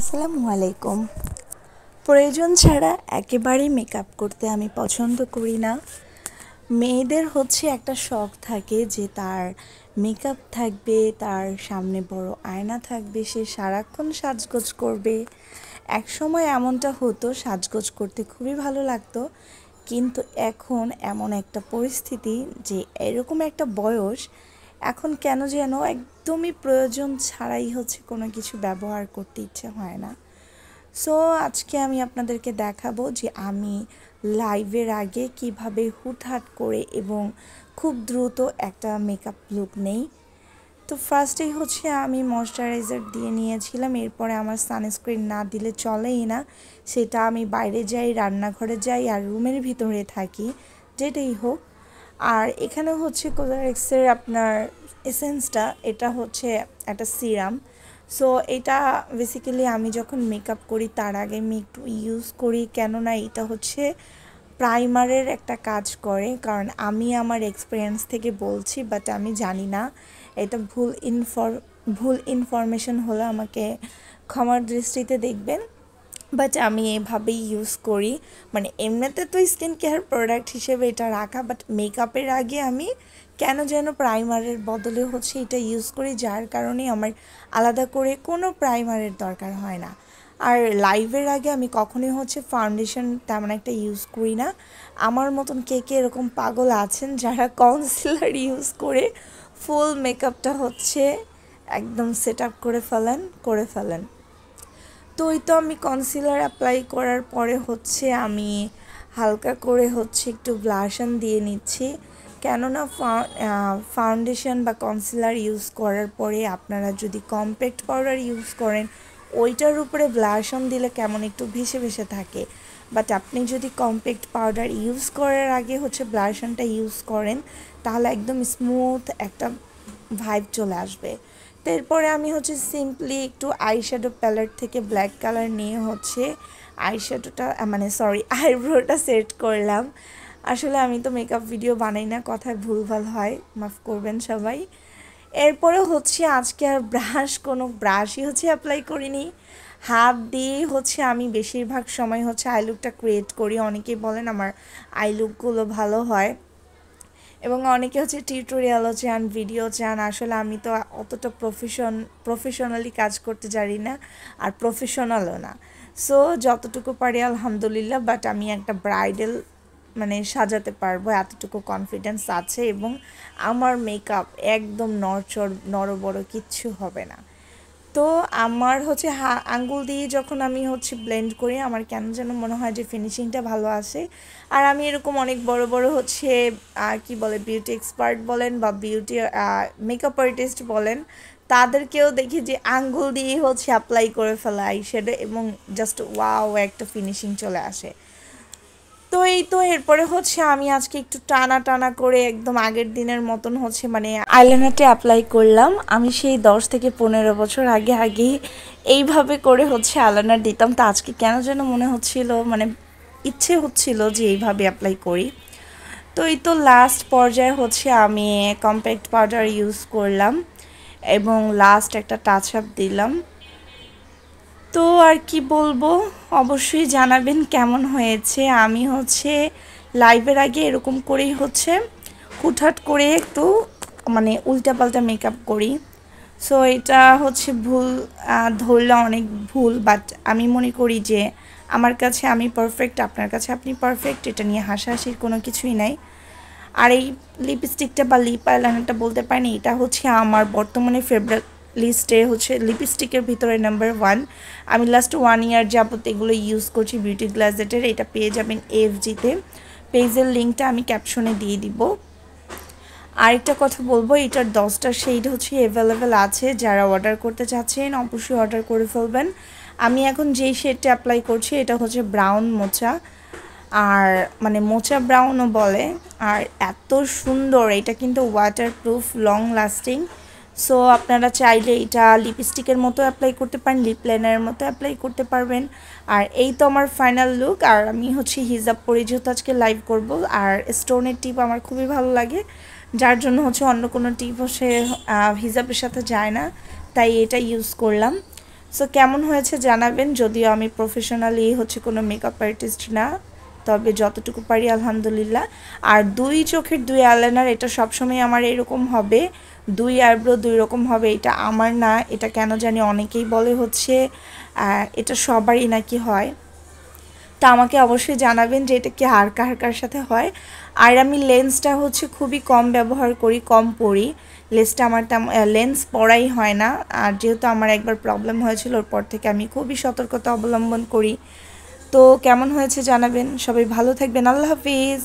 আসসালামু আলাইকুম। প্রয়োজন ছাড়া একেবারেই মেকআপ করতে আমি পছন্দ করি না। মেয়েদের একটা শখ থাকে যে তার মেকআপ থাকবে, তার সামনে বড় আয়না থাকবে, সে সারাক্ষণ সাজগোজ করবে। একসময় এমনটা হতো, সাজগোজ করতে খুবই ভালো লাগতো, কিন্তু এখন এমন একটা পরিস্থিতি যে এরকম একটা বয়স, এখন কেন যেন একদমই প্রয়োজন ছাড়াই কোনো কিছু ব্যবহার করতে ইচ্ছে হয় না। সো আজকে আমি আপনাদেরকে দেখাবো যে আমি লাইভের আগে কিভাবে হুটহাট করে এবং খুব দ্রুত একটা মেকআপ লুক নেই। তো ফার্স্টেই আমি ময়শ্চারাইজার দিয়ে নিয়েছিলাম, এরপরে আমার সানস্ক্রিন না দিলে চলেই না, সেটা আমি বাইরে যাই, রান্নাঘরে যাই আর রুমের ভিতরে থাকি, যেটাই হোক। আর এখানে কোলারেক্সের আপনার এসেন্সটা, এটা একটা সিরাম। সো এটা বেসিক্যালি আমি যখন মেকআপ করি তার আগে আমি একটু ইউজ করি, কেননা এটা প্রাইমারের একটা কাজ করে। কারণ আমি আমার এক্সপিরিয়েন্স থেকে বলছি, বাট আমি জানি না, এটা ভুল ইনফরমেশন হলে আমাকে ক্ষমার দৃষ্টিতে দেখবেন। বাট আমি এভাবেই ইউজ করি, এমনিতে তো স্কিন কেয়ার প্রোডাক্ট হিসেবে এটা রাখা, বাট মেকআপের আগে আমি কেন যেন প্রাইমারের বদলে এটা ইউজ করি, যার কারণে আমার আলাদা করে কোনো প্রাইমারের দরকার হয় না। আর লাইভের আগে আমি কখনোই ফাউন্ডেশন তেমন একটা ইউজ করি না। আমার মতন কে কে এরকম পাগল আছেন যারা কনসিলার ইউজ করে ফুল মেকআপটা একদম সেট আপ করে ফেলেন। তো আমি কনসিলার অ্যাপ্লাই করার পরে আমি হালকা করে একটু ব্লাশন দিয়ে নিচ্ছি, কেননা ফাউন্ডেশন বা কনসিলার ইউজ করার পরে আপনারা যদি কম্প্যাক্ট পাউডার ইউজ করেন, ওইটার উপরে ব্লাশন দিলে কেমন একটু ভেসে ভেসে থাকে। বাট আপনি যদি কম্প্যাক্ট পাউডার ইউজ করার আগে ব্লাশনটা ইউজ করেন, তাহলে একদম স্মুথ একটা ভাইব চলে আসবে। তো এরপরে আমি সিম্পলি একটু আইশ্যাডো প্যালেট থেকে ব্ল্যাক কালার নিয়ে আইশ্যাডোটা আইব্রোটা সেট করলাম। আসলে আমি তো মেকআপ ভিডিও বানাই না, কথায় ভুলভাল হয়, মাফ করবেন সবাই। এরপরে আজকে আর কোনো ব্রাশই অ্যাপ্লাই করিনি, হাত দিয়ে আমি বেশিরভাগ সময় আই লুকটা ক্রিয়েট করি। অনেকেই বলেন আমার আই লুকগুলো ভালো হয় এবং অনেকে টিউটোরিয়ালও চান, ভিডিও চান। আসলে আমি তো অতটা প্রফেশনালি কাজ করতে জানি না, আর প্রফেশনালও না। সো যতটুকু পারি আলহামদুলিল্লাহ, বাট আমি একটা ব্রাইডাল সাজাতে পারবো এতটুকু কনফিডেন্স আছে, এবং আমার মেকআপ একদম নড়বড় কিচ্ছু হবে না। তো আমার আঙ্গুল দিয়ে যখন আমি ব্লেন্ড করি, আমার কেন যেন মনে হয় যে ফিনিশিংটা ভালো আসে। আর আমি এরকম অনেক বড় বড় কি বলে, বিউটি এক্সপার্ট বলেন বা বিউটি মেকআপ আর্টিস্ট বলেন, তাদেরকেও দেখি যে আঙ্গুল দিয়ে অ্যাপ্লাই করে ফেলা আইশ্যাডো, এবং জাস্ট ওয়াও একটা ফিনিশিং চলে আসে। তো এরপরে আমি আজকে একটু টানা করে একদম আগের দিনের মতন আইলাইনারটা অ্যাপ্লাই করলাম। আমি সেই 10 থেকে 15 বছর আগে এইভাবে করে আইলাইনার দিতাম। তো আজকে কেন যেন মনে হচ্ছিল, ইচ্ছে হচ্ছিল যে এইভাবে অ্যাপ্লাই করি। তো লাস্ট পর্যায়ে আমি কম্প্যাক্ট পাউডার ইউজ করলাম এবং লাস্ট একটা টাচ আপ দিলাম। তো আর কি বলবো, অবশ্যই জানাবেন কেমন হয়েছে। আমি লাইভের আগে এরকম করেই হুটহাট করে একটু উল্টাপাল্টা মেকআপ করি। সো এটা ভুল ধরলে অনেক ভুল, বাট আমি মনে করি যে আমার কাছে আমি পারফেক্ট, আপনার কাছে আপনি পারফেক্ট, এটা নিয়ে হাসাহাসির কোনো কিছুই নাই। আর এই লিপস্টিকটা বা লিপ আইলাইনারটা বলতে পারেন, এটা আমার বর্তমানে ফেভারিট লিস্টে লিপস্টিকের ভিতরে নাম্বার 1। আমি লাস্ট 1 ইয়ার যাবত এগুলো ইউজ করছি, বিউটি গ্লাজেটের। এটা পেয়ে যাবেন এফজিতে, পেজের লিঙ্কটা আমি ক্যাপশনে দিয়ে দিব। আরেকটা কথা বলবো, এটার 10টা শেড অ্যাভেলেবেল আছে, যারা অর্ডার করতে চাচ্ছেন অবশ্যই অর্ডার করে ফেলবেন। আমি এখন যেই শেডটা অ্যাপ্লাই করছি এটা ব্রাউন মোচা, আর মোচা ব্রাউনও বলে। আর এত সুন্দর, এটা কিন্তু ওয়াটারপ্রুফ, লং লাস্টিং। সো আপনারা চাইলে এটা লিপস্টিকের মতো অ্যাপ্লাই করতে পারেন, লিপ লাইনারের মতো অ্যাপ্লাই করতে পারবেন। আর এই তো আমার ফাইনাল লুক। আর আমি হিজাব পরে যেহেতু আজকে লাইভ করব, আর স্টোনের টিপ আমার খুবই ভালো লাগে, যার জন্য অন্য কোনো টিপ হিজাবের সাথে যায় না, তাই এটা ইউজ করলাম। সো কেমন হয়েছে জানাবেন। যদিও আমি প্রফেশনালি হচ্ছে কোনো মেকআপ আর্টিস্ট না, তবে যতটুকু পারি আলহামদুলিল্লাহ। আর দুই চোখের দুই আইলাইনার, এটা সবসময় আমার এরকম হবে, দুই আইব্রো দুই রকম হবে, এটা আমার না, এটা কেন জানি অনেকেই বলে হচ্ছে এটা সবারই নাকি হয়। তা আমাকে অবশ্যই জানাবেন যে এটা কি আর কার কার সাথে হয়। আর আমি লেন্সটা হচ্ছে খুবই কম ব্যবহার করি, কম পরি। লেন্সটা আমার তেমন লেন্স পরাই হয় না। আর যেহেতু আমার একবার প্রবলেম হয়েছিল, ওর পর থেকে আমি খুবই সতর্কতা অবলম্বন করি। তো কেমন হয়েছে জানাবেন। সবাই ভালো থাকবেন। আল্লাহ হাফিজ।